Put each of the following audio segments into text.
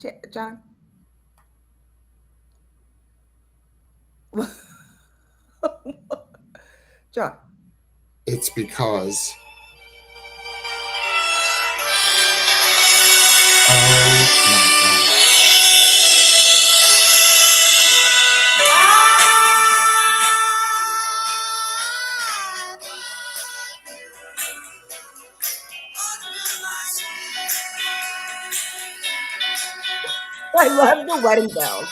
John? John. It's because, oh my God. I love the wedding bells.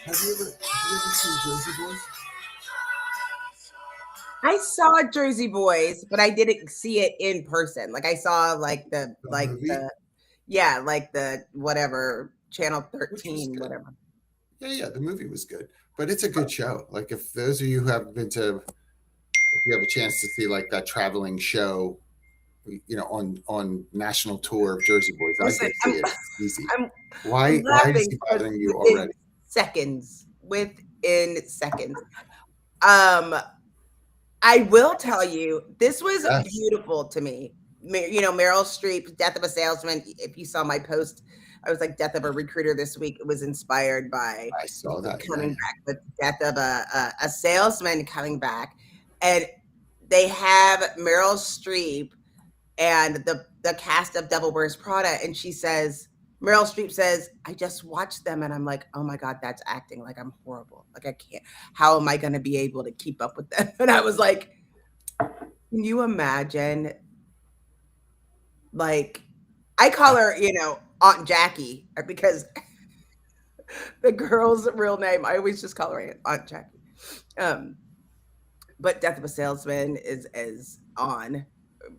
Have you ever seen Jersey Boys? I saw Jersey Boys, but I didn't see it in person. Like I saw The movie, yeah, like the whatever channel which was 13, good. whatever. Yeah, yeah, the movie was good, but it's a good show. Like if those of you who haven't been to, if you have a chance to see like that traveling show, on national tour of Jersey Boys, I'd go Listen, see it. It's easy. I'm I'm Why is laughing he because bothering you already? within seconds. Um, I will tell you, this was Yes, beautiful to me. Meryl Streep, Death of a Salesman. If you saw my post, I was like Death of a Recruiter this week. It was inspired by I saw that. Yeah, coming yeah. back with Death of a Salesman coming back, and they have Meryl Streep and the cast of Devil Wears Prada, and Meryl Streep says, I just watched them and I'm like, oh my God, that's acting. Like I'm horrible. Like I can't, how am I going to be able to keep up with them? And I was like, can you imagine? Like, I call her, Aunt Jackie because the girl's real name, I always just call her Aunt Jackie. Um, but Death of a Salesman is on.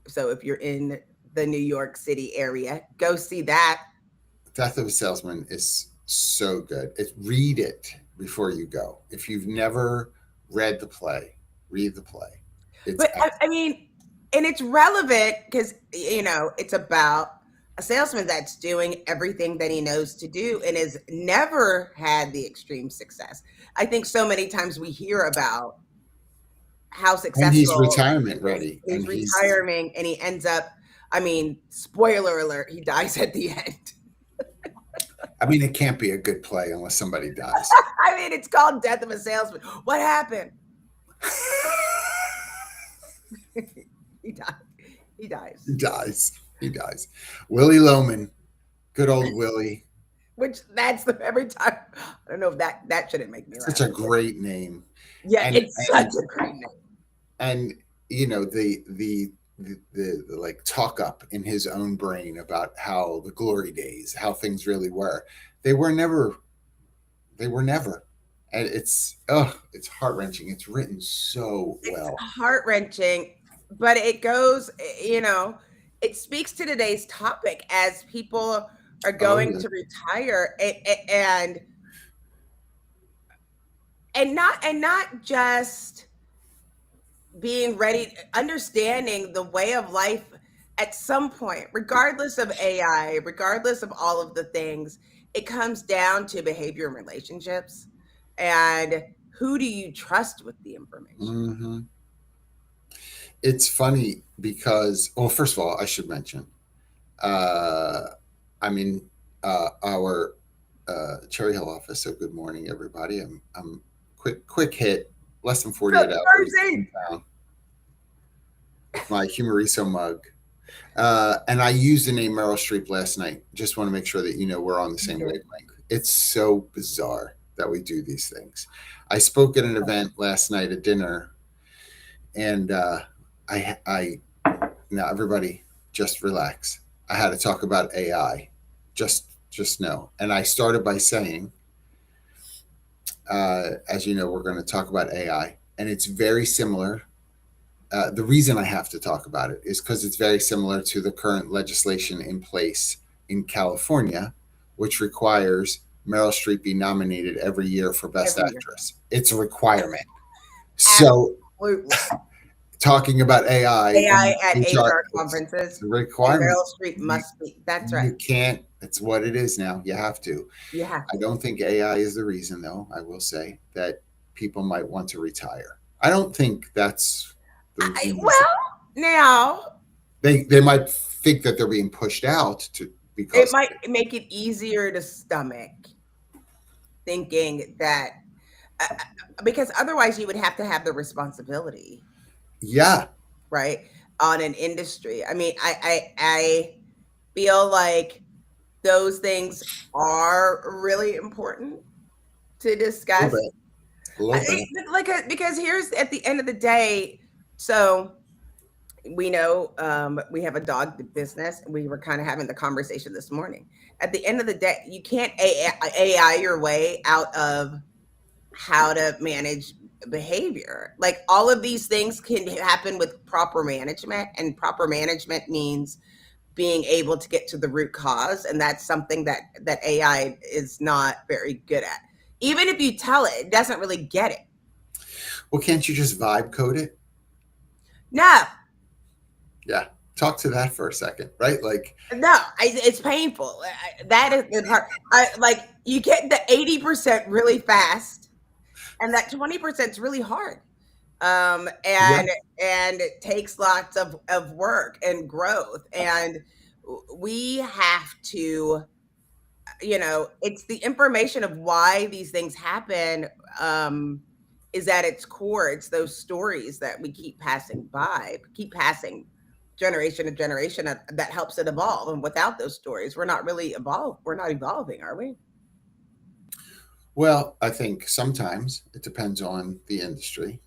So if you're in the New York City area, go see that. Death of a Salesman is so good. Read it before you go. If you've never read the play, read the play. It's But I excellent. mean, and it's relevant because, it's about a salesman that's doing everything that he knows to do and has never had the extreme success. I think so many times we hear about how And he's successful retirement he is. ready, and He's he's. retiring and he ends up, I mean, spoiler alert, he dies at the end. I mean, it can't be a good play unless somebody dies. I mean, it's called Death of a Salesman. What happened? He died. He dies. He dies. He dies. Willie Loman, good old Willie. Which that's the every time. I don't know if that shouldn't make me Such laugh. a great name, Yeah, and it's such a great name. and the like talk up in his own brain about how the glory days, how things really were. They were never. They were never. And it's heart wrenching. It's written so It's well. heart wrenching, but it goes. It speaks to today's topic as people are Oh going yeah. to retire, and not just being ready, understanding the way of life at some point, regardless of AI, regardless of all of the things, it comes down to behavior and relationships. And who do you trust with the information? Hmm. It's funny because, well, first of all, I should mention, uh, I'm in our Cherry Hill office. So good morning, everybody. I'm quick hit, less than What's up, 48 hours in Jersey? town with my Humoriso mug. And I used the name Meryl Streep last night. Just want to make sure that we're on the same wavelength. It's so bizarre that we do these things. I spoke at an event last night at dinner, and I now everybody just relax. I had to talk about AI. Just know. And I started by saying, as you know, we're going to talk about AI, and it's very similar. The reason I have to talk about it is because it's very similar to the current legislation in place in California, which requires Meryl Streep be nominated every year for Best Every year. Actress. It's a requirement. So Absolutely. talking about AI AI and at HR. HR It's conferences. a And requirement. Meryl Streep must be. That's right. You can't. It's what it is now. You have to. You have I to. don't think AI is the reason, though. I will say that people might want to retire. I don't think that's the reason. Well, now They might think that they're being pushed out to it because might make it easier to stomach thinking that uh, because otherwise you would have to have the responsibility, yeah, right, on an industry. I mean, I feel like those things are really important to a little discuss. bit, a little bit. Because here's at the end of the day, so we know we have a dog business. We were kind of having the conversation this morning. At the end of the day, you can't AI your way out of how to manage behavior. Like all of these things can happen with proper management, and proper management means being able to get to the root cause, and that's something that AI is not very good at. Even if you tell it, it doesn't really get it. Well, can't you just vibe code it? No, Yeah. Talk to that for a second, right? Like, no, it's painful. That is the part. Like you get the 80% really fast, and that 20% is really hard. yeah. And it takes lots of work and growth, and we have to, it's the information of why these things happen, is at its core. It's those stories that we keep passing generation to generation, that helps it evolve. And without those stories, we're not really evolved. We're not evolving, are we? Well, I think sometimes it depends on the industry.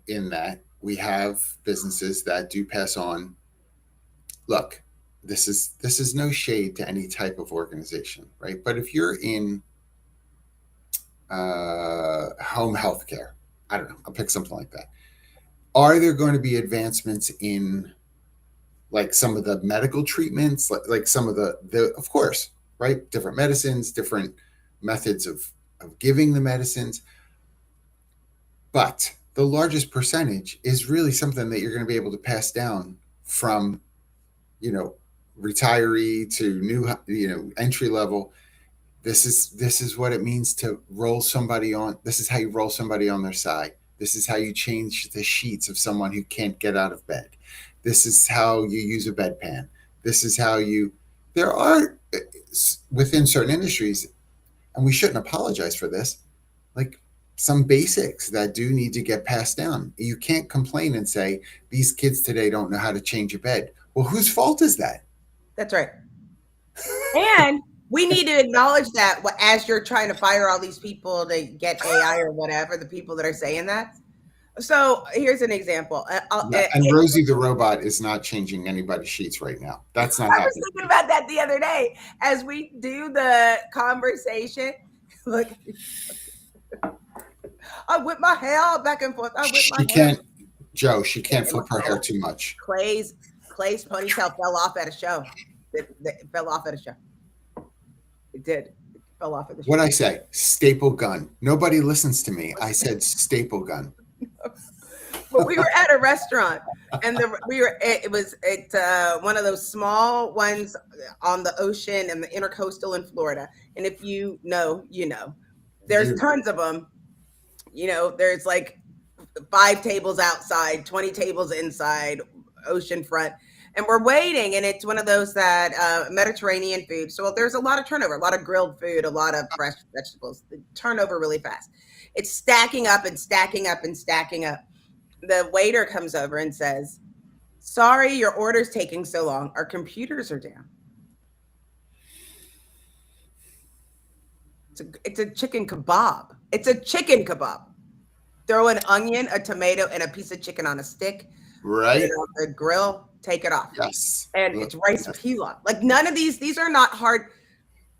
In that we have businesses that do pass on. Look, this is no shade to any type of organization, right? But if you're in home healthcare, I don't know, I'll pick something like that. Are there going to be advancements in like some of the medical treatments, like some of the of course, right? Different medicines, different methods of giving the medicines, but the largest percentage is really something that you're going to be able to pass down from, you know, retiree to new, entry level. This is what it means to roll somebody on. This is how you roll somebody on their side. This is how you change the sheets of someone who can't get out of bed. This is how you use a bedpan. This is how you. There are within certain industries, and we shouldn't apologize for this, like some basics that do need to get passed down. You can't complain and say these kids today don't know how to change a bed. Well, whose fault is that? That's right. And we need to acknowledge that as you're trying to fire all these people to get AI or whatever, the people that are saying that. So here's an example. And Rosie the robot is not changing anybody's sheets right now. That's not I was happening. thinking about that the other day as we do the conversation. Look, I whip my hair back and forth. I whip my She hair. can't, Joe. She can't flip her hair too much. Clay's ponytail fell off at a show. It fell off at a show. It did. It fell off at the show. What I say? Staple gun. Nobody listens to me. I said staple gun. But we were at a restaurant, and it was one of those small ones on the ocean and the intercoastal in Florida. And if you know, there's tons of them. There's like 5 tables outside, 20 tables inside, ocean front. And we're waiting, and it's one of those that Mediterranean food. So there's a lot of turnover, a lot of grilled food, a lot of fresh vegetables. The turnover really fast. It's stacking up and stacking up and stacking up. The waiter comes over and says, "Sorry, your order's taking so long. Our computers are down." It's a chicken kebab. It's a chicken kebab. Throw an onion, a tomato, and a piece of chicken on a stick. Right. Put it on the grill. Take it off. Yes. And it's rice pilaf. Like none of these are not hard.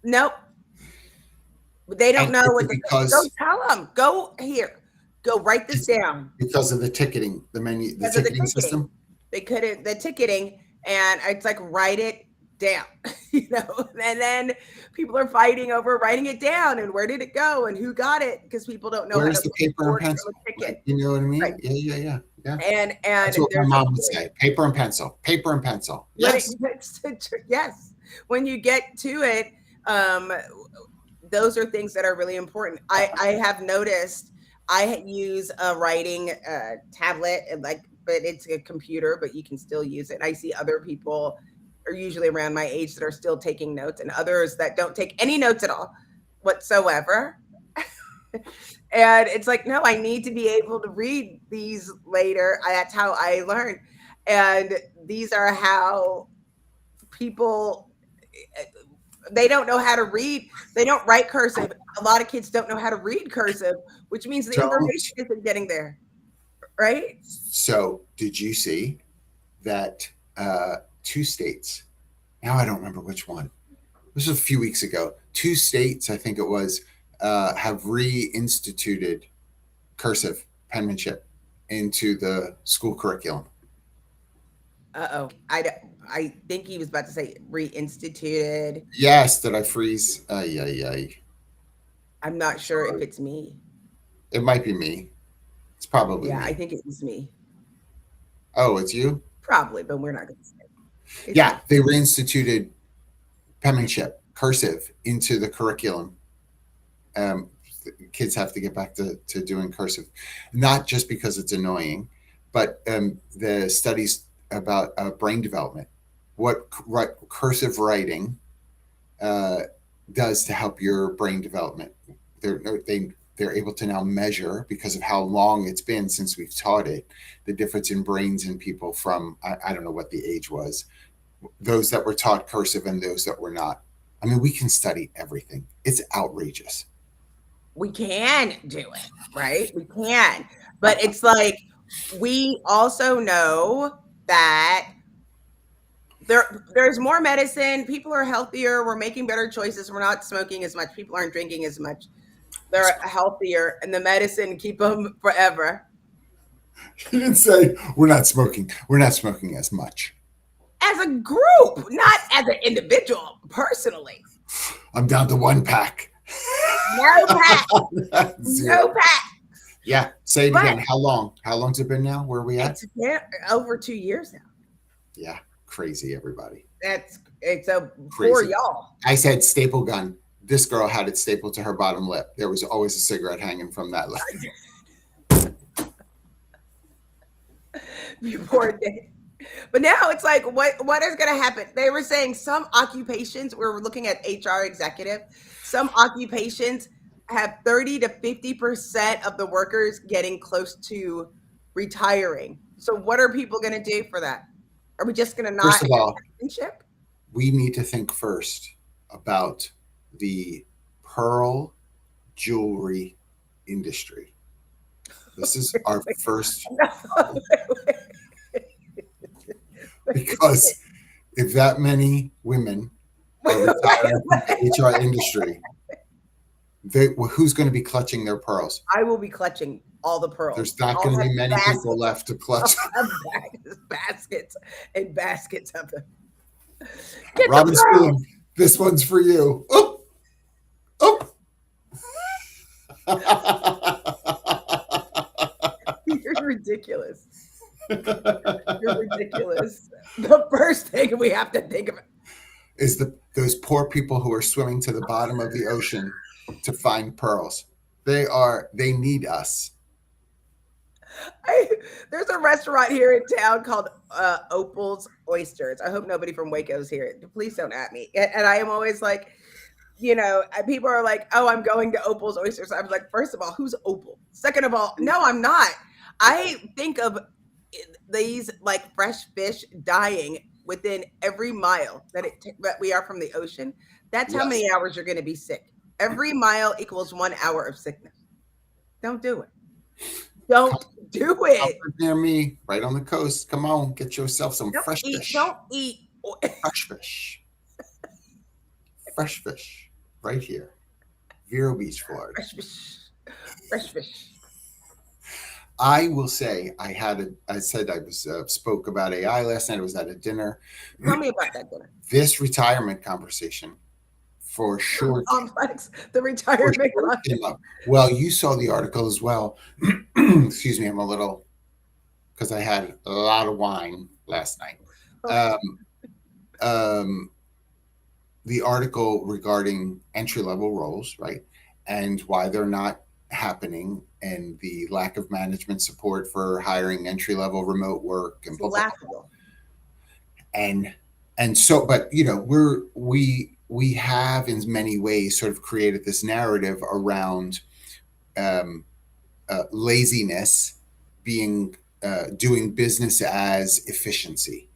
Nope. They don't know what they go tell them. Go here. Go write this down. Because of the ticketing, the menu, the ticketing system. They couldn't, the ticketing, and it's like write it down, and then people are fighting over writing it down and where did it go and who got it, because people don't know Where's the paper and pencil? You know what I mean? Right. Yeah. Yeah. And That's what my there's a mom would point say. Paper and pencil. Paper and pencil. when Yes. it gets to, yes, when you get to it, um, those are things that are really important. I have noticed I use a writing tablet, and like, but it's a computer, but you can still use it. I see other people are usually around my age that are still taking notes, and others that don't take any notes at all whatsoever. And it's like, no, I need to be able to read these later. That's how I learn. And these are how people, they don't know how to read. They don't write cursive. A lot of kids don't know how to read cursive, which means the Don't. information isn't getting there, right? So, did you see that two states? Now I don't remember which one. This was a few weeks ago. Two states, I think it was, have reinstituted cursive penmanship into the school curriculum. I think he was about to say reinstituted. Yes, did I freeze? Ay, ay, ay. I'm not sure if it's me. It might be me. It's probably Yeah, me. I think it was me. Oh, it's you? Probably, but we're not going to say. Yeah, they reinstituted penmanship, cursive, into the curriculum. Kids have to get back to doing cursive, not just because it's annoying, but the studies about brain development, what cursive writing does to help your brain development. They're able to now measure, because of how long it's been since we've taught it, the difference in brains in people from, I don't know what the age was, those that were taught cursive and those that were not. I mean, we can study everything. It's outrageous. We can do it, right? We can. But it's like, we also know that there's more medicine. People are healthier. We're making better choices. We're not smoking as much. People aren't drinking as much. They're healthier, and the medicine keep them forever. You didn't say we're not smoking. We're not smoking as much. As a group, not as an individual, personally. I'm down to one pack. No pack. No pack. Yeah. Say it again. How long? How long's it been now? Where are we at? It's been over 2 years now. Yeah. Crazy, everybody. It's a Crazy. for y'all. I said staple gun. This girl had it stapled to her bottom lip. There was always a cigarette hanging from that lip. Before day. But now it's like, what is going to happen? They were saying some occupations, we were looking at HR executive, some occupations have 30 to 50% of the workers getting close to retiring. So what are people going to do for that? Are we just going to not? First of all, citizenship? We need to think first about the pearl jewelry industry. This is our first. Because if that many women are retired from the HR industry, who's going to be clutching their pearls? I will be clutching all the pearls. There's not going to be many people left to clutch. Baskets and baskets of them. Robin Spoon, this one's for you. Oh, oh. You're ridiculous. You're ridiculous. The first thing we have to think of is those poor people who are swimming to the bottom of the ocean to find pearls. They need us. There's a restaurant here in town called Opal's Oysters. I hope nobody from Waco is here. Please don't at me. And I am always like, people are like, oh, I'm going to Opal's Oysters. I'm like, first of all, who's Opal? Second of all, no, I'm not. I think of these like fresh fish dying within every mile that we are from the ocean. That's how many hours you're going to be sick. Every mile equals 1 hour of sickness. Don't do it. Don't do it. Near me, right on the coast. Come on, get yourself some fresh fish. Don't eat fresh fish. Fresh fish, right here, Vero Beach, Florida. Fresh fish. Fresh fish. I will say I said I was spoke about AI last night. I was at a dinner. Tell me about that dinner. This retirement conversation, for sure. Complex, the retirement. Well, you saw the article as well. Excuse me, I'm a little because I had a lot of wine last night. Okay. Um, um, the article regarding entry level roles, right, and why they're not happening, and the lack of management support for hiring entry level remote work and It's blah blah blah. laughable. And so, but we have in many ways sort of created this narrative around um, laziness being doing business as efficiency.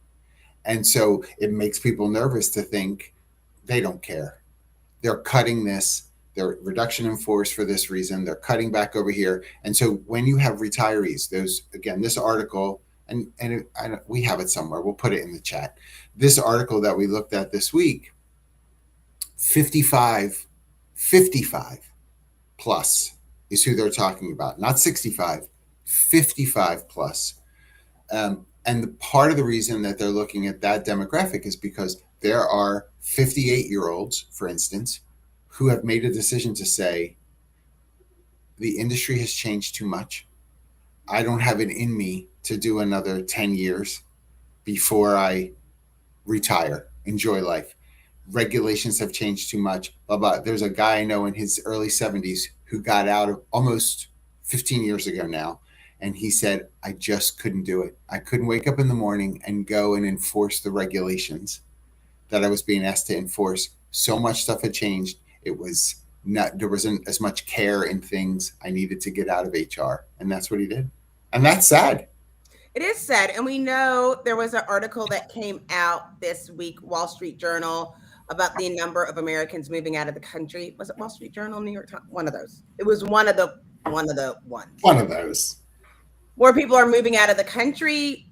And so it makes people nervous to think they don't care. They're cutting this, they're reduction in force for this reason, they're cutting back over here. And so when you have retirees, those, again, this article, we have it somewhere, we'll put it in the chat. This article that we looked at this week, 55 plus is who they're talking about, not 65, 55 plus. And the part of the reason that they're looking at that demographic is because there are 58-year-olds, for instance, who have made a decision to say, the industry has changed too much. I don't have it in me to do another 10 years before I retire, enjoy life. Regulations have changed too much. Blah, blah. There's a guy I know in his early 70s who got out of almost 15 years ago now. And he said, I just couldn't do it. I couldn't wake up in the morning and go and enforce the regulations that I was being asked to enforce. So much stuff had changed. It was not, there wasn't as much care in things. I needed to get out of HR. And that's what he did. And that's sad. It is sad. And we know there was an article that came out this week, Wall Street Journal, about the number of Americans moving out of the country. Was it Wall Street Journal, New York Times? One of those. It was one of the ones. One of those. More people are moving out of the country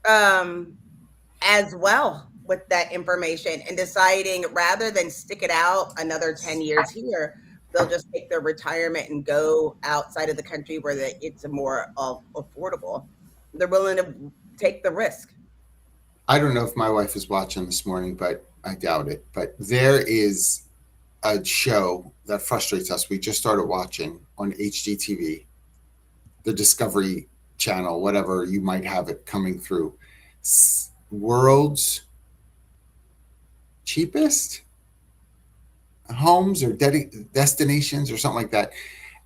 as well with that information, and deciding rather than stick it out another 10 years here, they'll just take their retirement and go outside of the country where it's more affordable. They're willing to take the risk. I don't know if my wife is watching this morning, but I doubt it. But there is a show that frustrates us. We just started watching on HGTV, the Discovery Channel, whatever you might have it coming through. World's cheapest homes or destinations or something like that.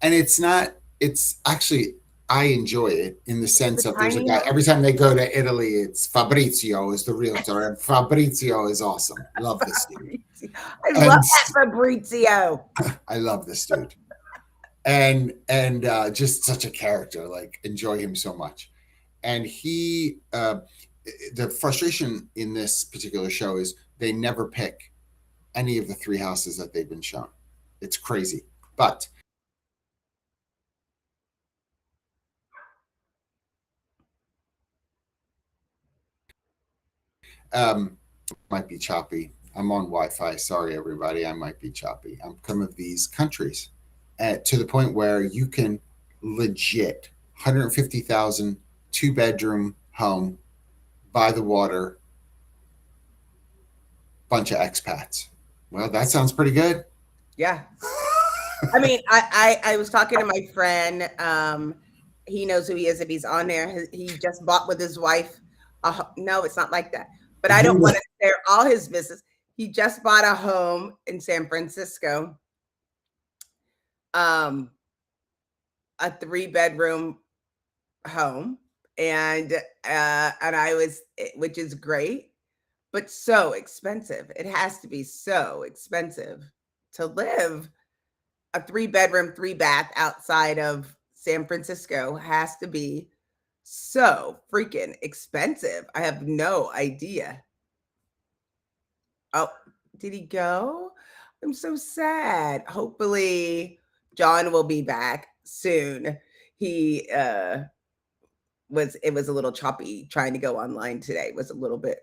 And it's not, it's actually, I enjoy it in the sense of there's a guy, every time they go to Italy, it's Fabrizio is the realtor, and Fabrizio is awesome. Love this dude. I love that Fabrizio. I love this dude. And just such a character, like enjoy him so much. And he, the frustration in this particular show is they never pick any of the three houses that they've been shown. It's crazy. But might be choppy. I'm on Wi-Fi. Sorry, everybody. I might be choppy. I'm some of these countries to the point where you can legit 150,000 2-bedroom home by the water, bunch of expats. Well, that sounds pretty good. Yeah. I mean, I was talking to my friend. He knows who he is if he's on there. He just bought with his wife. No, it's not like that. But I don't want to share all his business. He just bought a home in San Francisco. A 3-bedroom home. And I was, which is great, but so expensive. It has to be so expensive to live. A 3-bedroom, 3-bath outside of San Francisco has to be so freaking expensive. I have no idea. Oh, did he go? I'm so sad. Hopefully John will be back soon. He it was a little choppy trying to go online today. It was a little bit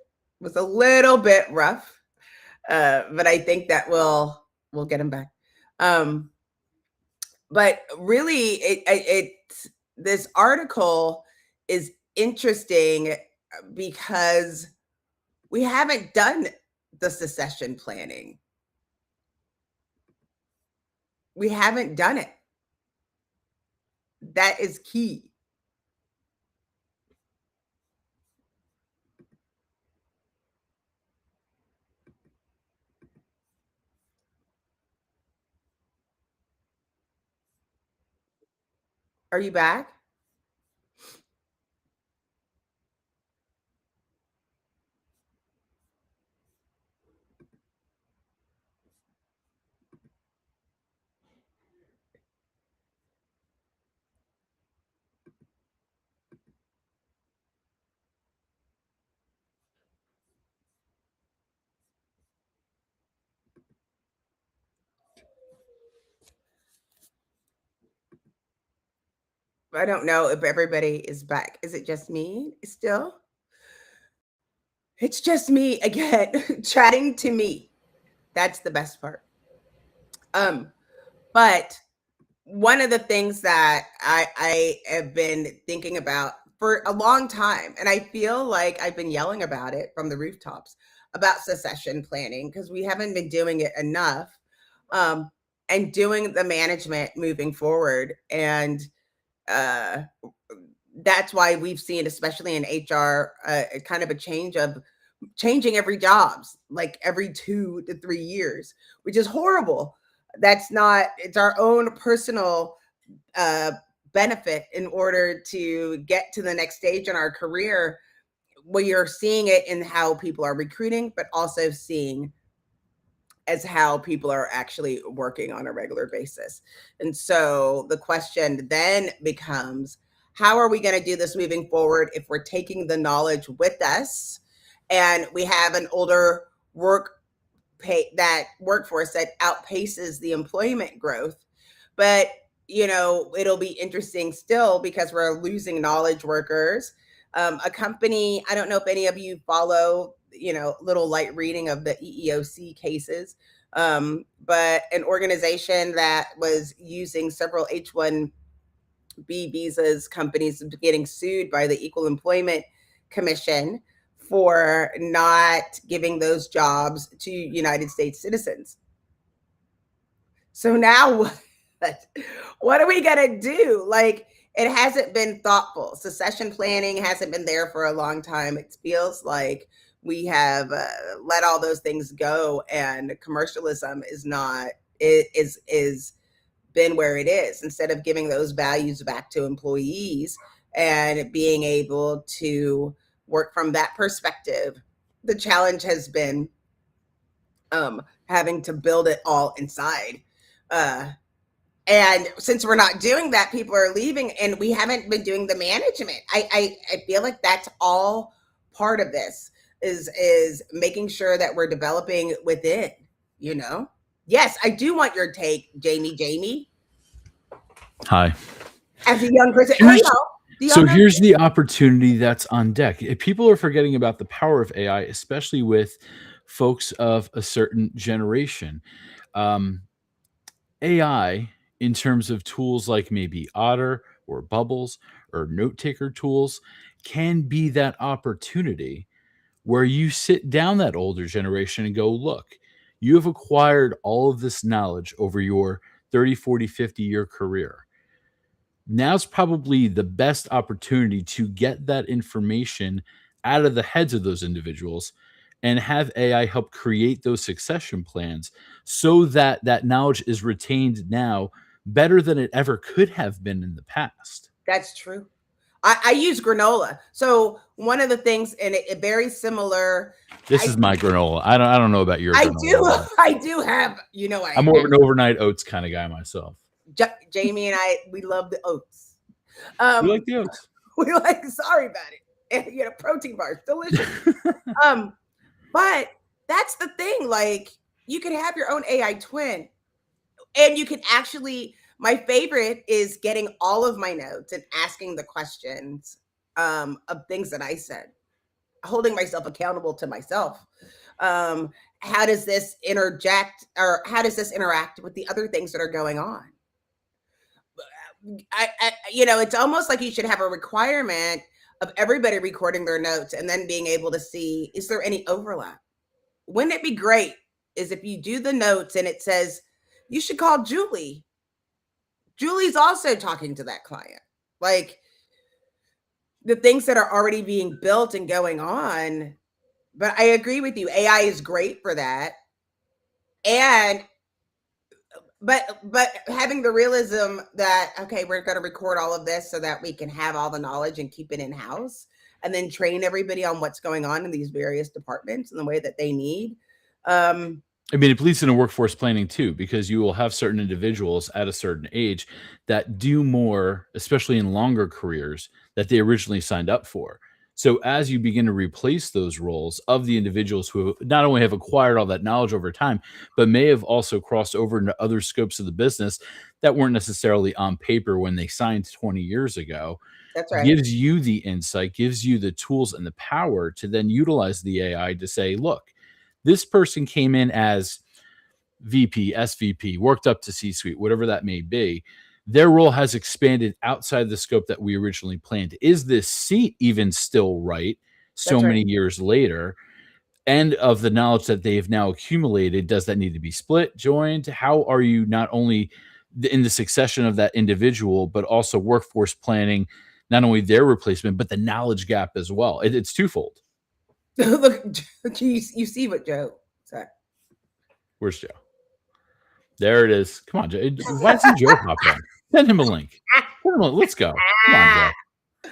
rough. But I think that we'll get him back. But really this article is interesting because we haven't done the succession planning. We haven't done it. That is key. Are you back? I don't know if everybody is back. Is it just me still? It's just me again, chatting to me. That's the best part. But one of the things that I have been thinking about for a long time, and I feel like I've been yelling about it from the rooftops about succession planning because we haven't been doing it enough, um, and doing the management moving forward. And uh, that's why we've seen, especially in HR, kind of a change of changing every jobs like every 2 to 3 years, which is horrible. That's not, it's our own personal uh, benefit in order to get to the next stage in our career. We are seeing it in how people are recruiting, but also seeing as how people are actually working on a regular basis. And so the question then becomes, how are we going to do this moving forward if we're taking the knowledge with us and we have an older workforce that outpaces the employment growth? But it'll be interesting still because we're losing knowledge workers. A company, I don't know if any of you follow, little light reading of the EEOC cases, but an organization that was using several H-1B visas companies getting sued by the Equal Employment Commission for not giving those jobs to United States citizens. So now what are we going to do? Like, it hasn't been thoughtful. Succession planning hasn't been there for a long time. It feels like we have let all those things go, and commercialism is been where it is, instead of giving those values back to employees and being able to work from that perspective. The challenge has been having to build it all inside. And since we're not doing that, people are leaving, and we haven't been doing the management. I feel like that's all part of this is making sure that we're developing within, Yes, I do want your take, Jamie. Hi. As a young person, Here's the opportunity that's on deck. People are forgetting about the power of AI, especially with folks of a certain generation. AI, in terms of tools like maybe Otter or Bubbles or note taker tools, can be that opportunity where you sit down that older generation and go, look, you have acquired all of this knowledge over your 30, 40, 50-year career. Now's probably the best opportunity to get that information out of the heads of those individuals and have AI help create those succession plans so that that knowledge is retained now better than it ever could have been in the past. That's true. I use granola. So one of the things, and it very similar. This is my granola. I don't know about your granola. I do have, I'm more of an overnight oats kind of guy myself. Jamie and I, we love the oats. We like the oats. Sorry about it. Protein bars, delicious. But that's the thing. Like, you could have your own AI twin, and you can actually. My favorite is getting all of my notes and asking the questions of things that I said, holding myself accountable to myself. How does this interject, or how does this interact with the other things that are going on? It's almost like you should have a requirement of everybody recording their notes and then being able to see, is there any overlap? Wouldn't it be great is if you do the notes and it says, you should call Julie. Julie's also talking to that client. Like, the things that are already being built and going on. But I agree with you. AI is great for that. And but having the realism that, okay, we're going to record all of this so that we can have all the knowledge and keep it in house, and then train everybody on what's going on in these various departments in the way that they need. I mean, it bleeds into workforce planning too, because you will have certain individuals at a certain age that do more, especially in longer careers, that they originally signed up for. So as you begin to replace those roles of the individuals who not only have acquired all that knowledge over time, but may have also crossed over into other scopes of the business that weren't necessarily on paper when they signed 20 years ago, That's right. gives you the insight, gives you the tools and the power to then utilize the AI to say, look, this person came in as VP, SVP, worked up to C-suite, whatever that may be. Their role has expanded outside the scope that we originally planned. Is this seat even still right so That's right. many years later? And of the knowledge that they've now accumulated, does that need to be split, joined? How are you not only in the succession of that individual, but also workforce planning, not only their replacement, but the knowledge gap as well? It's twofold. Look, you see what Joe said. Where's Joe? There it is. Come on, Joe. Why doesn't Joe pop in? Send him a link. Let's go. Come on, Joe.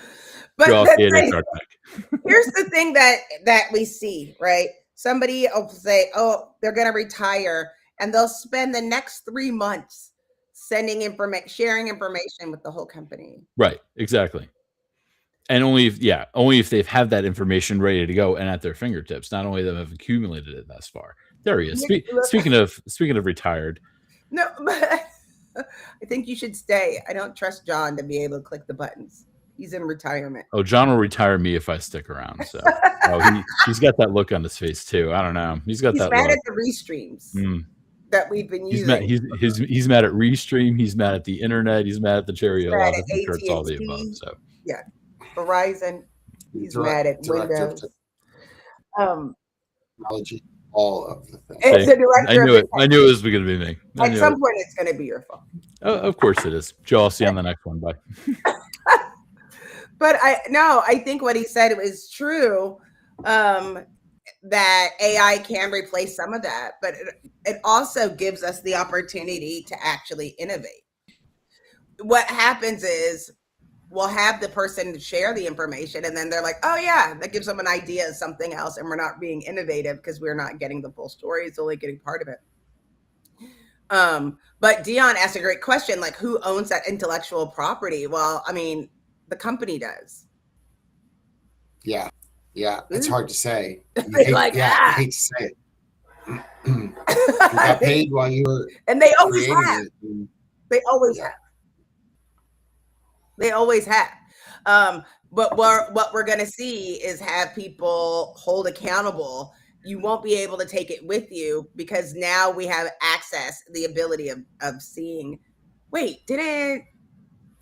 But Joe, here's the thing that we see, right? Somebody will say, oh, they're going to retire, and they'll spend the next 3 months sending information, sharing information with the whole company. Right, exactly. And only if they've had that information ready to go and at their fingertips, not only them have accumulated it thus far. There he is. Speaking of retired. No, but I think you should stay. I don't trust John to be able to click the buttons. He's in retirement. Oh, John will retire me if I stick around. So he's got that look on his face too. I don't know. He's mad look. At the restreams that we've been using. He's mad at Restream. He's mad at the internet. He's mad at the Cherry. I'm sure it's all the above. So yeah, Verizon. He's mad at Windows. Technology, all of the things. It's the director. I knew it was going to be me. At some point, it's going to be your fault. Oh, of course it is. Joe, I'll see you on the next one. Bye. But I think what he said was true, that AI can replace some of that, but it also gives us the opportunity to actually innovate. What happens is we'll have the person share the information, and then they're like, oh yeah, that gives them an idea of something else, and we're not being innovative because we're not getting the full story. It's only getting part of it. But Dion asked a great question, like, who owns that intellectual property? Well, I mean, the company does. Yeah, it's hard to say. I hate to say it. You got paid while you were, and they always have. They always have. They always have. But what we're going to see is have people hold accountable. You won't be able to take it with you because now we have access, the ability of seeing, wait, didn't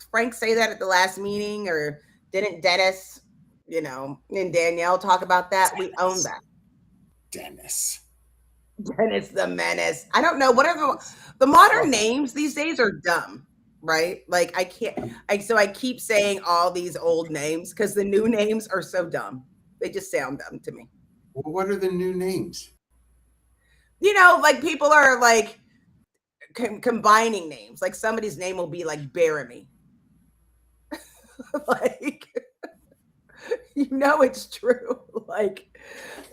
Frank say that at the last meeting, or didn't Dennis, and Danielle talk about that? We own that. Dennis the Menace. I don't know. What are the modern names these days are dumb, right? Like I keep saying all these old names because the new names are so dumb. They just sound dumb to me. Well, what are the new names? Like people are like combining names. Like somebody's name will be like Baramy. Like, it's true. Like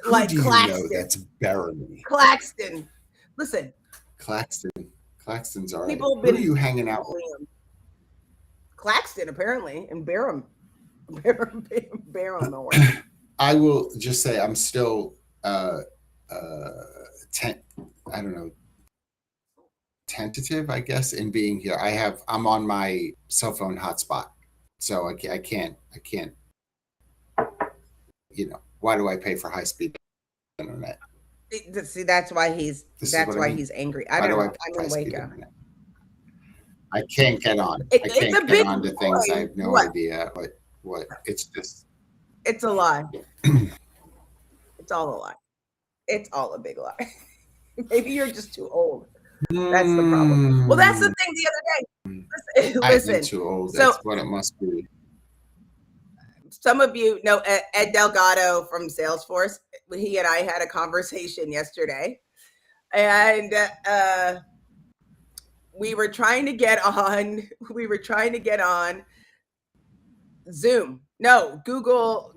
Claxton. That's Baramy. Claxton. Listen. Claxton's all right. People Who are you hanging out with? Claxton, apparently, and Barham. Barham. I will just say I'm still tentative, I guess, in being here. I'm on my cell phone hotspot, so I can't. Why do I pay for high speed internet? See, that's why he's angry. I don't know. I'm in Waco. I can't get on. I can't get on to things. I have no idea what. It's just. It's a lie. It's all a lie. It's all a big lie. Maybe you're just too old. That's the problem. Well, that's the thing the other day. Listen. I'm too old. That's what it must be. Some of you know Ed Delgado from Salesforce. He and I had a conversation yesterday. And we were trying to get on. We were trying to get on Zoom. No, Google,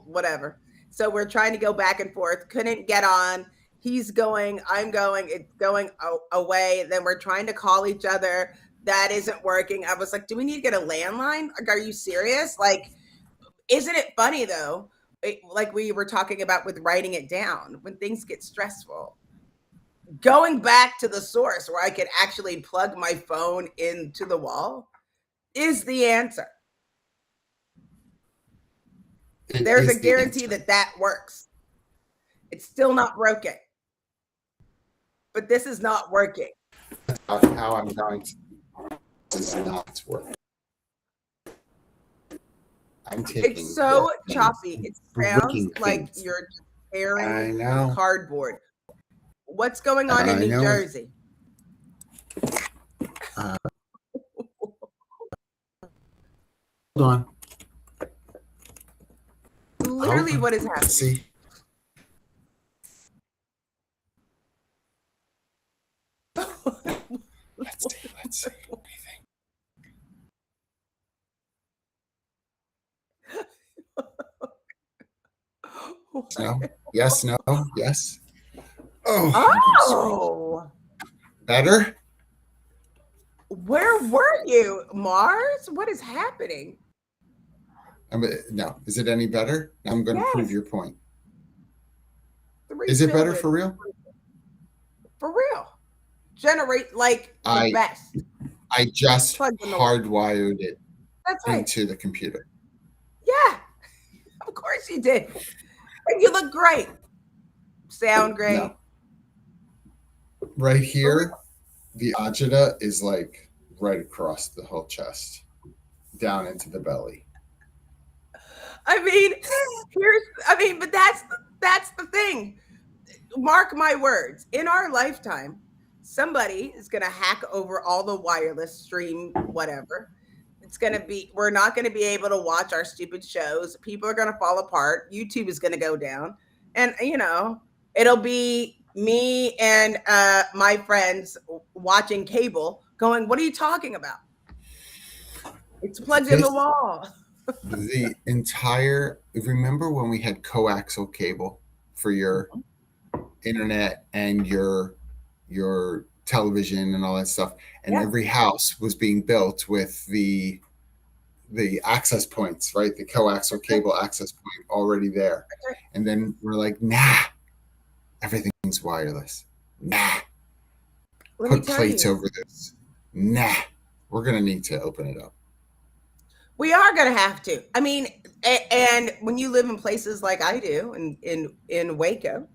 whatever. So we're trying to go back and forth. Couldn't get on. He's going, I'm going, it's going away. Then we're trying to call each other. That isn't working. I was like, do we need to get a landline? Like, are you serious? Like, isn't it funny though? Like we were talking about with writing it down, when things get stressful, going back to the source where I could actually plug my phone into the wall is the answer. There's a guarantee that works. It's still not broken, but this is not working. How I'm going to. This is not working. I'm taking. It's so choppy. It sounds like you're tearing cardboard. What's going on in New Jersey? Hold on. Literally, what is happening? See. Let's see. What do you think? No. Yes. No. Yes. Oh. Better? Where were you, Mars? What is happening? No. Is it any better? I'm going to prove your point. Is it better for real? For real. Generate like the best. I just hardwired it into the computer. Yeah. Of course you did. And you look great. Sound great. No. Right here, the agita is like right across the whole chest, down into the belly. I mean, but that's the thing. Mark my words. In our lifetime, somebody is going to hack over all the wireless stream, whatever. We're not going to be able to watch our stupid shows. People are going to fall apart. YouTube is going to go down. And, it'll be me and my friends watching cable going, what are you talking about? It's plugged in the wall. The remember when we had coaxial cable for your internet and your television and all that stuff, and every house was being built with the access points, right? The coaxial cable access point already there. And then we're like, nah, everything's wireless. Nah. Put plates over this. Nah. We're going to need to open it up. We are going to have to. I mean, and when you live in places like I do in Waco.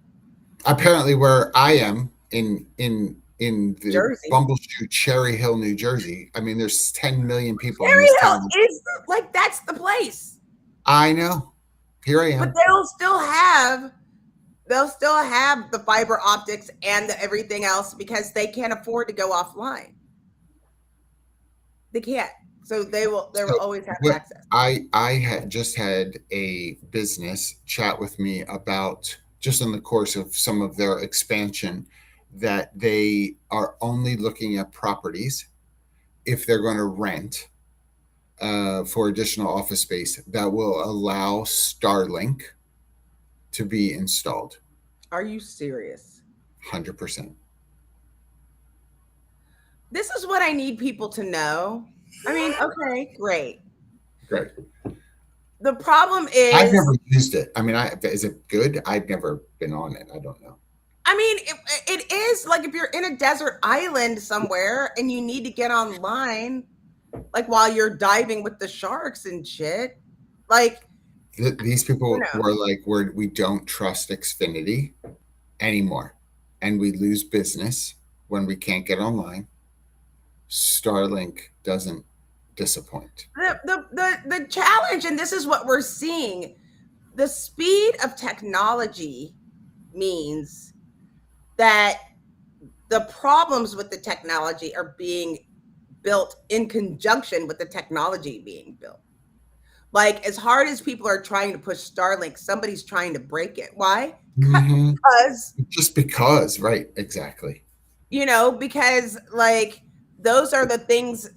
Apparently where I am in the Jersey. Bumbleshoe, Cherry Hill, New Jersey. I mean, there's 10 million people in this town. Is that's the place. I know. Here I am. But they'll still have the fiber optics and everything else because they can't afford to go offline. They can't. So they will always have access. I had just had a business chat with me about, just in the course of some of their expansion, that they are only looking at properties if they're going to rent for additional office space that will allow Starlink to be installed. Are you serious? 100%. This is what I need people to know. I mean, okay, great. The problem is, I've never used it. I mean, is it good? I've never been on it. I don't know. I mean, it is like if you're in a desert island somewhere and you need to get online, like while you're diving with the sharks and shit. Like these people were like, we don't trust Xfinity anymore, and we lose business when we can't get online. Starlink doesn't disappoint. The challenge, and this is what we're seeing, the speed of technology means that the problems with the technology are being built in conjunction with the technology being built. Like, as hard as people are trying to push Starlink, somebody's trying to break it. Why? Because, right, exactly. Because like those are the things.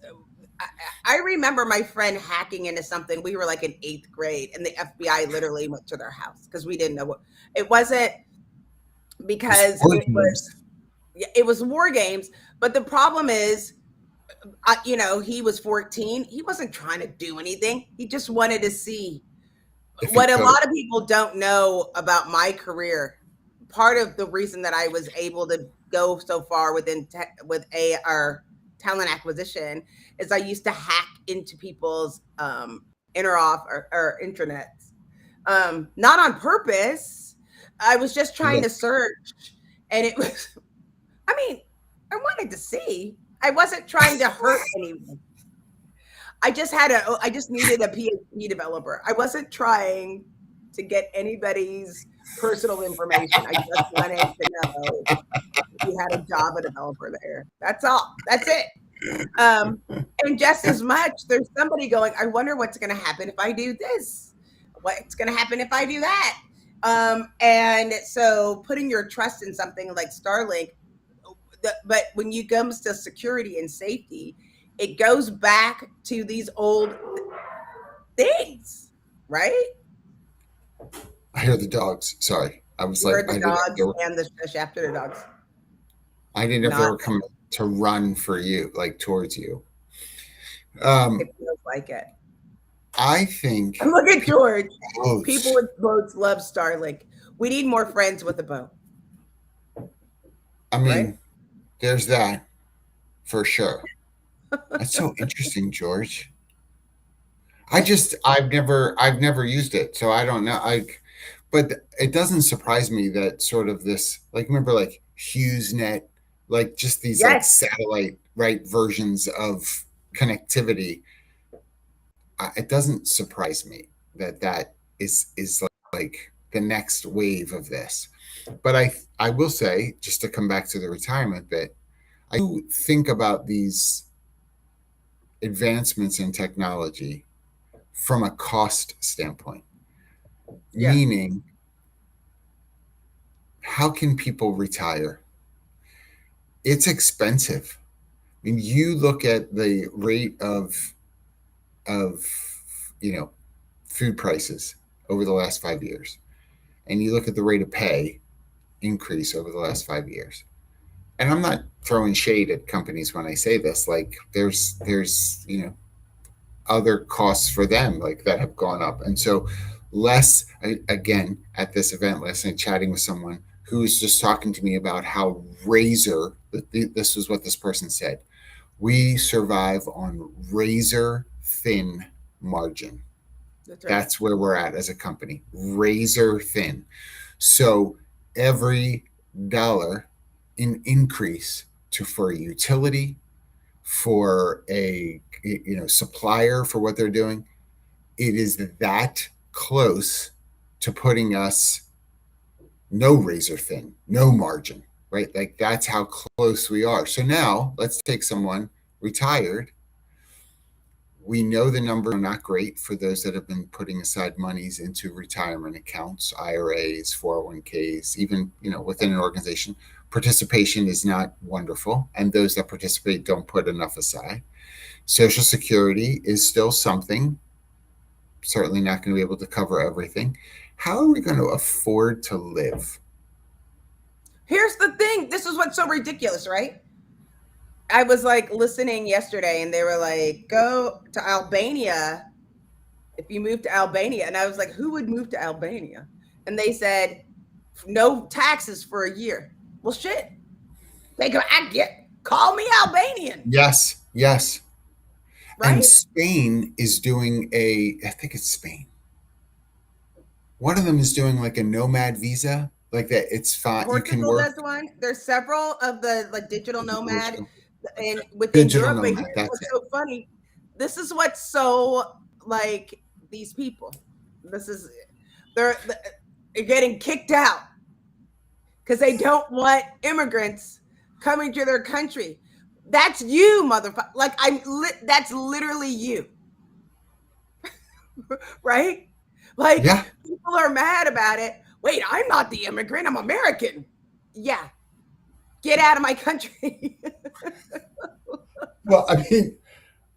I remember my friend hacking into something. We were like in 8th grade, and the FBI literally went to their house because we didn't know what it wasn't because War it was games. it was war games. But the problem is, he was 14. He wasn't trying to do anything. He just wanted to see If he what a could. lot of people don't know about my career. Part of the reason that I was able to go so far with our talent acquisition is I used to hack into people's interoff or intranets, not on purpose. I was just trying to search, and it was. I mean, I wanted to see. I wasn't trying to hurt anyone. I just needed a PhD developer. I wasn't trying to get anybody's personal information. I just wanted to know if you had a Java developer there. That's all. That's it. And just as much, there's somebody going, I wonder what's going to happen if I do this. What's going to happen if I do that? And so putting your trust in something like Starlink, but when you comes to security and safety, it goes back to these old things, right? I hear the dogs. Sorry. I was You like, heard the dogs and the shush after the dogs. I didn't know if they were coming to run for you, like towards you. It feels like it. I think. Look at George. Boats. People with boats love Starlink. We need more friends with a boat. I mean, right? There's that for sure. That's so interesting, George. I've never used it, so I don't know. But it doesn't surprise me that sort of this, like, remember, like HughesNet, like just these like satellite versions of connectivity. It doesn't surprise me that is like the next wave of this. But I will say, just to come back to the retirement bit, I do think about these advancements in technology from a cost standpoint. Yeah. Meaning, how can people retire? It's expensive. I mean, you look at the rate of food prices over the last 5 years, and you look at the rate of pay increase over the last 5 years. And I'm not throwing shade at companies when I say this. Like, there's other costs for them like that have gone up, and so again, at this event last night, chatting with someone who was just talking to me about how razor. This was what this person said. We survive on razor thin margin. That's right. That's where we're at as a company, razor thin. So every dollar in increase for a utility, for a supplier for what they're doing, it is that close to putting us no razor thin, no margin, right? Like, that's how close we are. So now let's take someone retired. We know the numbers are not great for those that have been putting aside monies into retirement accounts, IRAs, 401ks, even within an organization. Participation is not wonderful, and those that participate don't put enough aside. Social Security is still something, certainly not going to be able to cover everything. How are we going to afford to live? Here's the thing. This is what's so ridiculous, right? I was like listening yesterday, and they were like, go to Albania if you move to Albania. And I was like, who would move to Albania? And they said, no taxes for a year. Well, shit. They go, call me Albanian. Yes. Right? And Spain is doing I think it's Spain. One of them is doing like a nomad visa, like that. It's fine. Portugal, you can work. That's one. There's several of the like digital nomad, and within Europe. But here's what's so funny. This is what's so like these people. They're getting kicked out because they don't want immigrants coming to their country. That's you, motherfucker. Like, that's literally you. Right? Like, people are mad about it. Wait, I'm not the immigrant. I'm American. Yeah. Get out of my country. Well, I mean,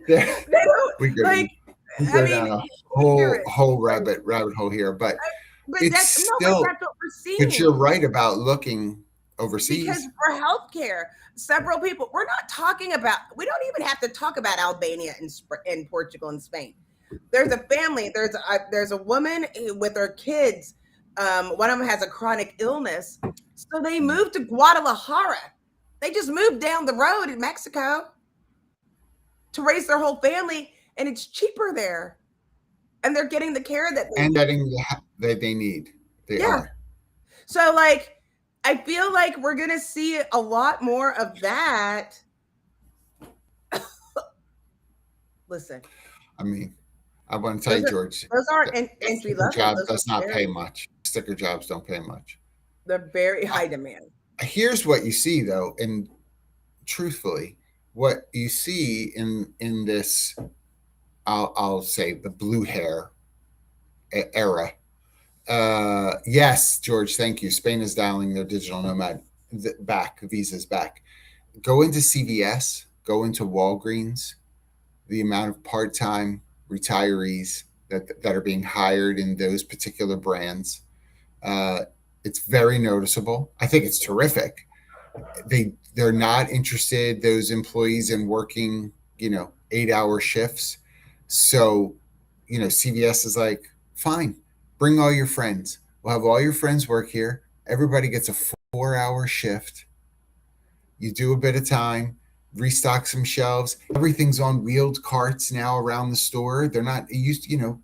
there, They don't we go, like. we I go mean, down a ignorant. whole rabbit hole here, but But it's that's no, but still. that's what we're But you're seeing. right about looking Because overseas. for healthcare, several people, we're not talking about, we don't even have to talk about Albania and Portugal and Spain. There's a family, there's a woman with her kids. One of them has a chronic illness. So they moved to Guadalajara. They just moved down the road in Mexico to raise their whole family, and it's cheaper there. And they're getting the care that they And need. getting that they need. They Yeah. are. So, like, I feel like we're going to see a lot more of that. Listen, I mean, I want to tell you, George, those aren't entry sticker level. job Those does are not pay much. Sticker jobs don't pay much. They're very high demand. Here's what you see, though, and truthfully, what you see in this, I'll say the blue hair era. Yes, George, thank you. Spain is dialing their digital nomad back. Visa's back. Go into CVS. Go into Walgreens. The amount of part-time retirees that are being hired in those particular brands, it's very noticeable. I think it's terrific. They're not interested, those employees, in working 8-hour shifts. So CVS is like, fine, bring all your friends. We'll have all your friends work here. Everybody gets a 4-hour shift. You do a bit of time, restock some shelves. Everything's on wheeled carts now around the store. They're not used to,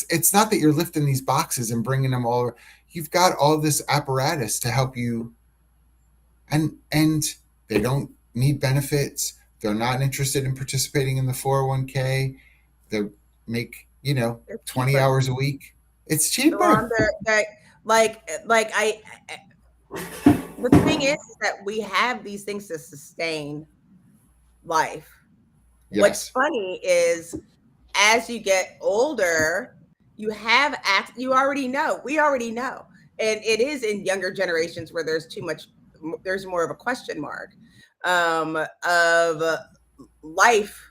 it's not that you're lifting these boxes and bringing them all. You've got all this apparatus to help you, and they don't need benefits. They're not interested in participating in the 401k. They make 20 hours a week. It's cheaper. The thing is that we have these things to sustain life. Yes. What's funny is as you get older, you already know. We already know. And it is in younger generations where there's more of a question mark of life.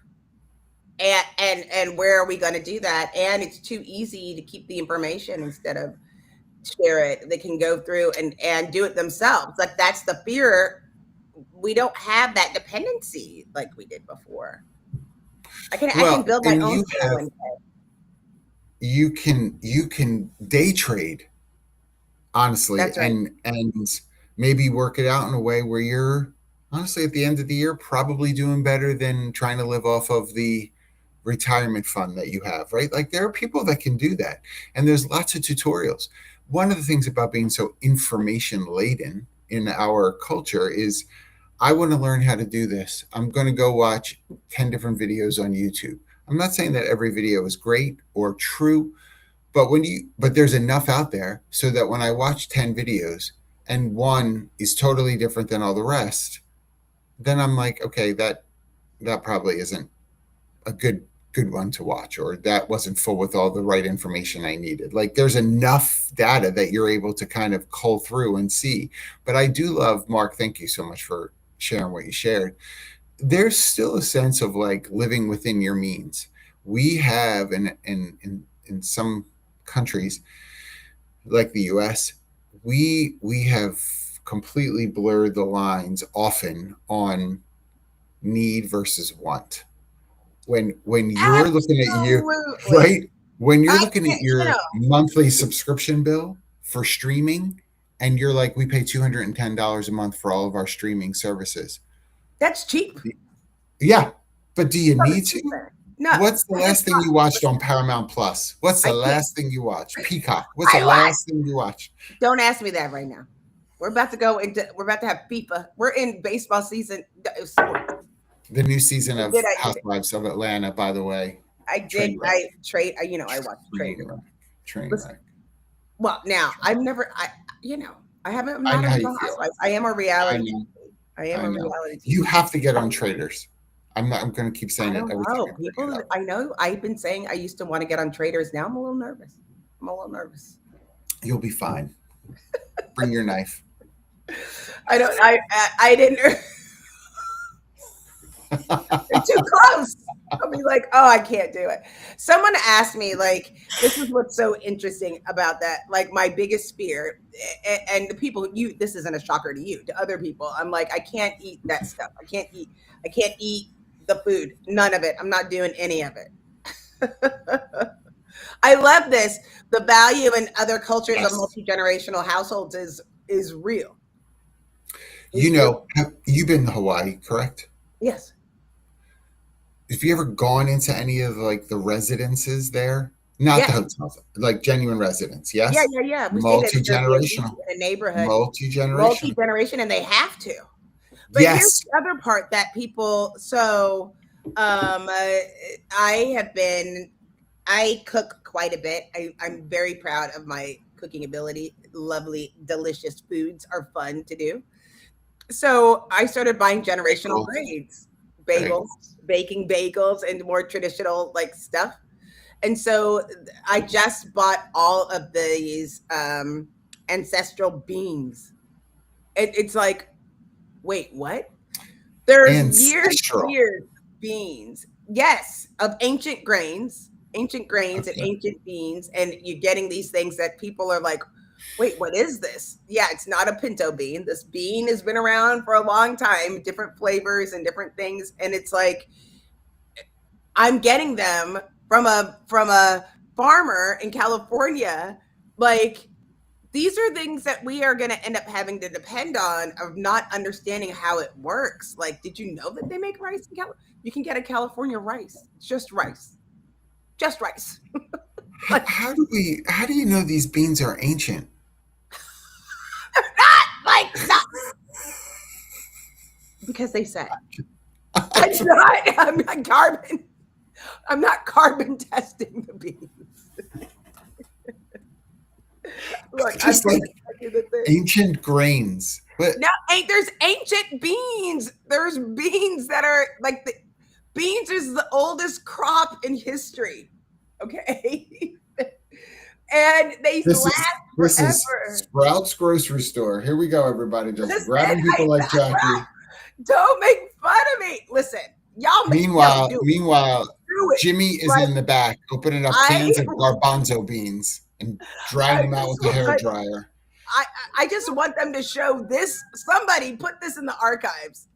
And where are we going to do that? And it's too easy to keep the information instead of share it. They can go through and do it themselves. Like, that's the fear. We don't have that dependency like we did before. I can build my own 401k. You can day trade, honestly. That's right. And maybe work it out in a way where you're honestly at the end of the year probably doing better than trying to live off of the retirement fund that you have, right? Like, there are people that can do that, and there's lots of tutorials. One of the things about being so information laden in our culture is, I want to learn how to do this. I'm going to go watch 10 different videos on YouTube. I'm not saying that every video is great or true, but there's enough out there so that when I watch 10 videos and one is totally different than all the rest, then I'm like, okay, that probably isn't a good one to watch, or that wasn't full with all the right information I needed. Like, there's enough data that you're able to kind of cull through and see. But I do love, Mark, thank you so much for sharing what you shared. There's still a sense of like living within your means. We have in some countries like the US, we have completely blurred the lines often on need versus want. When you're looking at right? When you're looking at your monthly subscription bill for streaming, and you're like, we pay $210 a month for all of our streaming services. That's cheap. Yeah. But do you need to? No. What's the last thing you watched on Paramount Plus? What's the last thing you watched? Peacock. What's the last thing you watched? Don't ask me that right now. We're about to have FIFA. We're in baseball season. The new season of Housewives of Atlanta, by the way. I watched Trader. Well, now I haven't. I'm not a Housewives. I am a reality. I am a reality. You have to get on Traders. I'm going to keep saying it every time. People, I know. I've been saying I used to want to get on Traders. Now I'm a little nervous. You'll be fine. Bring your knife. I didn't. They're too close. I'll be like, oh, I can't do it. Someone asked me, like, this is what's so interesting about that. Like, my biggest fear, and the people, this isn't a shocker to you, to other people. I'm like, I can't eat that stuff. I can't eat the food. None of it. I'm not doing any of it. I love this. The value in other cultures Yes. of multi-generational households is real. You know, you've been to Hawaii, correct? Yes. Have you ever gone into any of like the residences there? Not the hotels, like genuine residents. Yes. Yeah. We Multi-generational. in a neighborhood. Multi-generation, and they have to. But yes. Here's the other part that people. So, I cook quite a bit. I'm very proud of my cooking ability. Lovely, delicious foods are fun to do. So I started buying generational grades, bagels, baking bagels, and more traditional like stuff. And so I just bought all of these ancestral beans. It's like, wait, what? There's years beans. Yes, of ancient grains and ancient beans. And you're getting these things that people are like, wait, what is this? Yeah, it's not a pinto bean. This bean has been around for a long time, different flavors and different things. And it's like, I'm getting them from a farmer in California. Like, these are things that we are going to end up having to depend on, of not understanding how it works. Like, did you know that they make rice in California? You can get a California rice. It's just rice. Just rice. Like, how do you know these beans are ancient? Because they said. I'm not carbon testing the beans. Look, just like ancient grains. But no, there's ancient beans. There's beans that are like beans is the oldest crop in history. Okay. And they last forever. This is Sprouts grocery store. Here we go, everybody. Just grabbing people like Jackie. Don't make fun of me. Listen, y'all. Meanwhile, Jimmy is in the back opening up cans of garbanzo beans and dragging them out with a hairdryer. I just want them to show this. Somebody put this in the archives.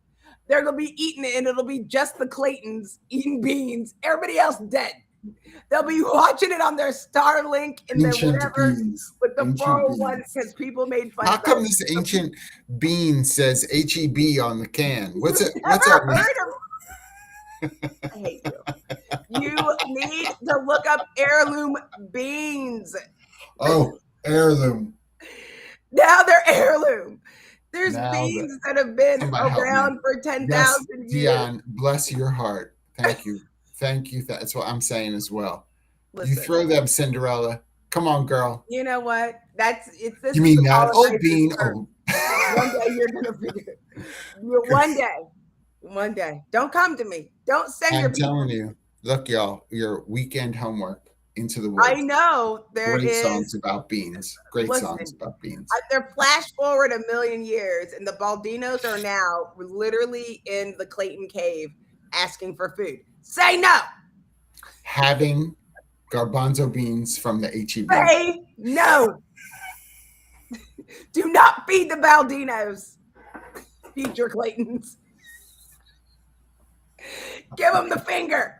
They're gonna be eating it, and it'll be just the Claytons eating beans. Everybody else dead. They'll be watching it on their Starlink and their whatever with the 401 because people made fun. How come this ancient bean says HEB on the can? What's it? What's up? I hate you. You need to look up heirloom beans. Oh, heirloom. Now they're heirloom. There's beans that have been around for 10,000 years. Dion, bless your heart. Thank you. Thank you. That's what I'm saying as well. Listen, you throw them, Cinderella. Come on, girl. You know what? It's this. You mean that old bean? Oh. One day you're gonna figure it. One day. Don't come to me. Don't send your people. I'm telling you. Look, y'all, your weekend homework, Into the Woods. I know Great songs about beans. Songs about beans. They're flash forward 1,000,000 years, and the Baldinos are now literally in the Clayton Cave asking for food. Say no. Having garbanzo beans from the HEB. Say no. Do not feed the Baldinos. Feed your Claytons. Give them the finger.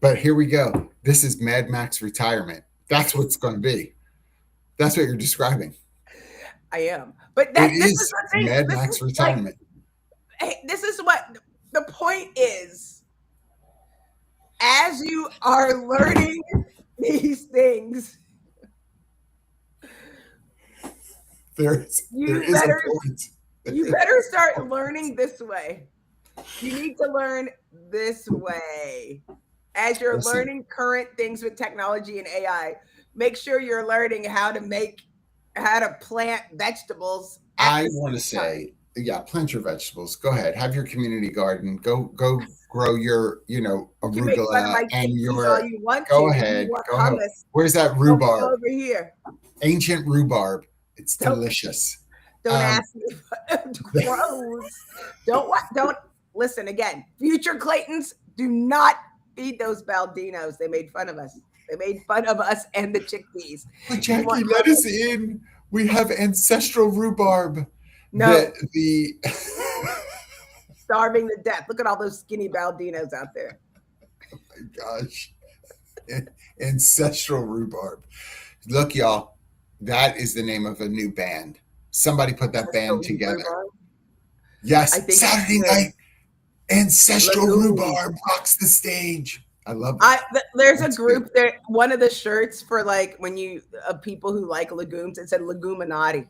But here we go. This is Mad Max retirement. That's what's going to be. That's what you're describing. I am. But this is the thing. Mad Max retirement. This is what the point is. As you are learning these things, there is a point. You better start learning this way. You need to learn this way. As you're learning current things with technology and AI, make sure you're learning how to plant vegetables. I want to say, plant your vegetables. Go ahead. Have your community garden. Go grow your, arugula and your. Go ahead. Where's that rhubarb? Over here. Ancient rhubarb. It's delicious. Don't ask me. Gross. Don't listen again, future Claytons, do not feed those Baldinos. They made fun of us. They made fun of us and the chickpeas. But You Jackie, want- let us in. We have ancestral rhubarb. No. The Starving to death. Look at all those skinny Baldinos out there. gosh. Ancestral rhubarb. Look, y'all, that is the name of a new band. Somebody put that band together. Rhubarb. Yes, I think Saturday it's good. night. Ancestral Lagoon. rhubarb rocks the stage. I love that. There's That's a group there. One of the shirts for like when you people who like legumes, it said Leguminati.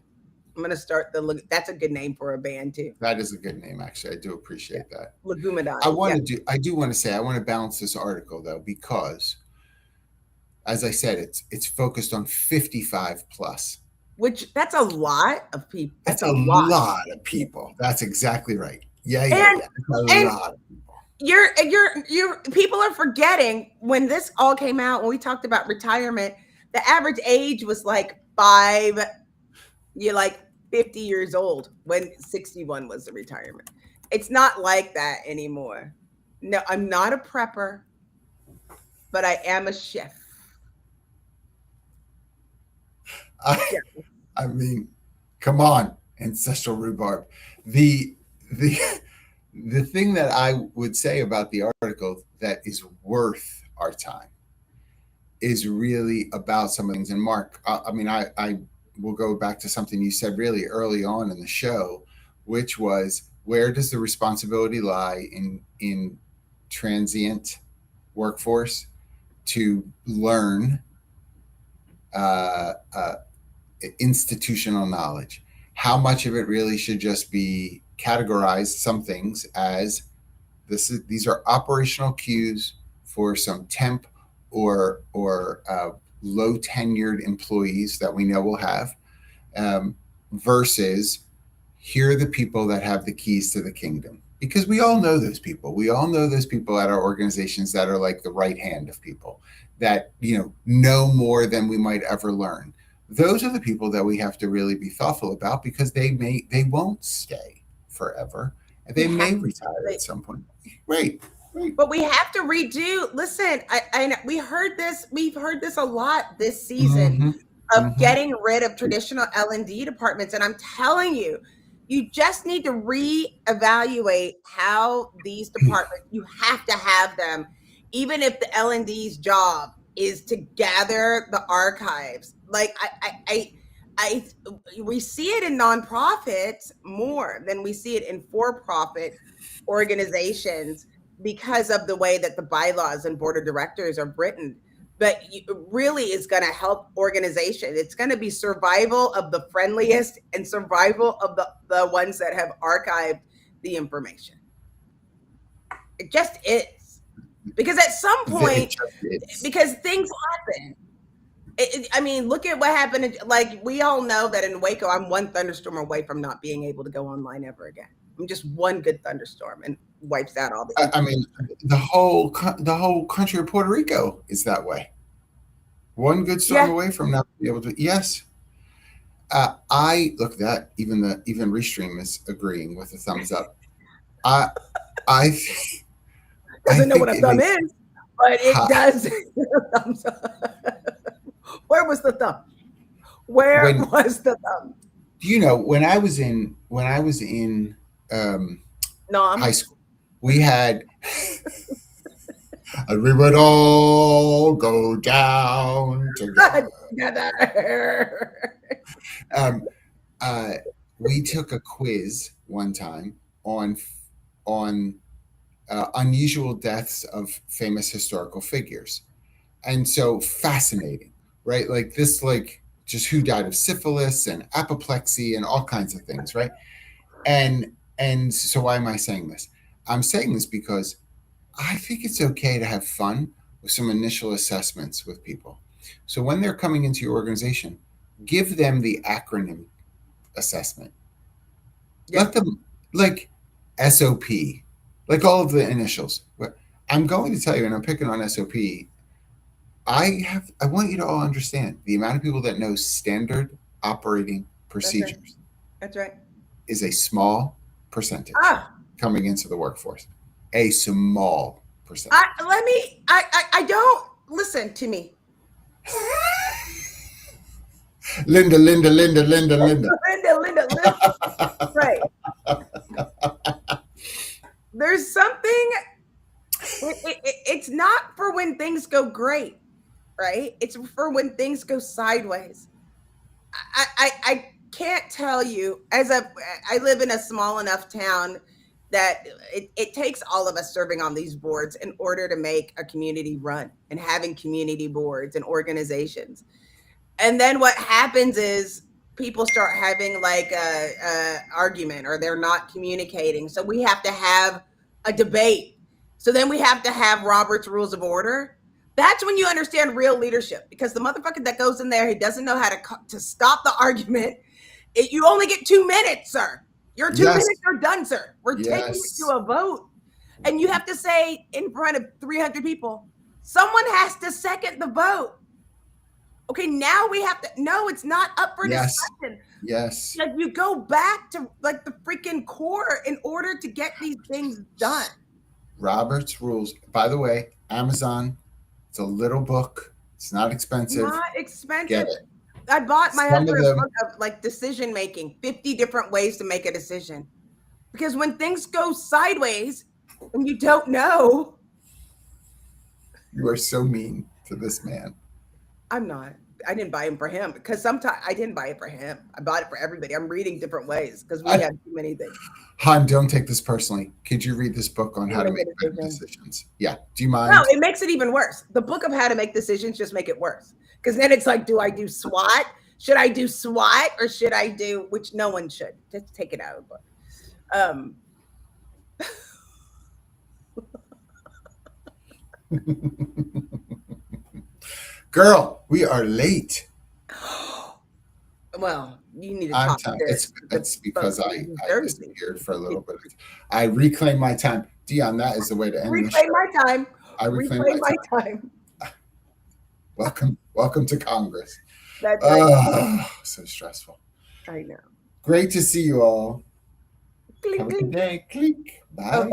I'm gonna start that's a good name for a band too. That is a good name, actually. I do appreciate that. Leguminati. I do want to say I want to balance this article though, because as I said, it's focused on 55 plus. Which that's a lot of people. That's a lot of people. That's exactly right. Yeah. That's a lot of people. You're people are forgetting when this all came out, when we talked about retirement, the average age was like 50 years old when 61 was the retirement. It's not like that anymore. No, I'm not a prepper, but I am a chef. I mean, come on, ancestral rhubarb. The thing that I would say about the article that is worth our time is really about some of the things. And Mark, I will go back to something you said really early on in the show, which was, where does the responsibility lie in transient workforce to learn institutional knowledge? How much of it really should just be categorized, some things as these are operational cues for some temp or low tenured employees that we know will have, versus here are the people that have the keys to the kingdom. Because we all know those people. We all know those people at our organizations that are like the right hand of people that, know more than we might ever learn. Those are the people that we have to really be thoughtful about, because they won't stay forever, and they may retire at some point. Right. But we have to redo. Listen, we've heard this a lot this season of getting rid of traditional L&D departments, and I'm telling you, you just need to reevaluate how these departments. You have to have them, even if the L&D's job is to gather the archives. Like we see it in nonprofits more than we see it in for-profit organizations because of the way that the bylaws and board of directors are written. But it really is going to help organization. It's going to be survival of the friendliest and survival of the ones that have archived the information. It just is. Because at some point, because things happen. Look at what happened. Like, we all know that in Waco, I'm one thunderstorm away from not being able to go online ever again. I'm just one good thunderstorm and wipes out all the. The whole country of Puerto Rico is that way. One good storm away from not being able to. Yes. I look that even Restream is agreeing with a thumbs up. I doesn't know what a thumb is, but it does. Thumbs up. Where was the thumb? Where was the thumb? When I was in high school, we had and we would all go down together. We took a quiz one time on unusual deaths of famous historical figures, and so fascinating, right? Like this, like just who died of syphilis and apoplexy and all kinds of things, right? And so why am I saying this? I'm saying this because I think it's okay to have fun with some initial assessments with people. So when they're coming into your organization, give them the acronym assessment. Let them, like SOP, like all of the initials. I'm going to tell you, and I'm picking on SOP. I want you to all understand the amount of people that know standard operating procedures. That's right. Is a small percentage. coming into the workforce. A small percentage. I don't listen to me. Linda. Linda. Right. There's something. It's not for when things go great, right? It's for when things go sideways. I can't tell you. I live in a small enough town that it takes all of us serving on these boards in order to make a community run and having community boards and organizations. And then what happens is people start having like a argument, or they're not communicating. So we have to have a debate. So then we have to have Robert's Rules of Order. That's when you understand real leadership, because the motherfucker that goes in there, he doesn't know how to stop the argument. You only get 2 minutes, sir. Your 2 minutes are done, sir. We're taking it to a vote. And you have to say in front of 300 people, someone has to second the vote. Okay, now we have to, no, it's not up for discussion. Yes. Like, you go back to like the freaking core in order to get these things done. Robert's Rules. By the way, Amazon, it's a little book. It's not expensive. Not expensive. Get it. I bought my husband a book of like decision making, 50 different ways to make a decision. Because when things go sideways and you don't know. You are so mean to this man. I'm not. I didn't buy him for him, because sometimes I didn't buy it for him. I bought it for everybody. I'm reading different ways because we have too many things. Han, don't take this personally. Could you read this book on how to make better decisions? Yeah. Do you mind? No, it makes it even worse. The book of how to make decisions just make it worse. Because then it's like, do I do SWOT? Should I do SWOT, or should I do, which no one should. Just take it out of the book. Girl, we are late. Well, you need to talk to it's because I disappeared for a little bit. I reclaim my time. Dion, that is the way to end the show. Reclaim my time. I reclaim my time. Welcome to Congress. That's right. So stressful. I know. Great to see you all. Clink, Have a clink. good day. Clink. Bye.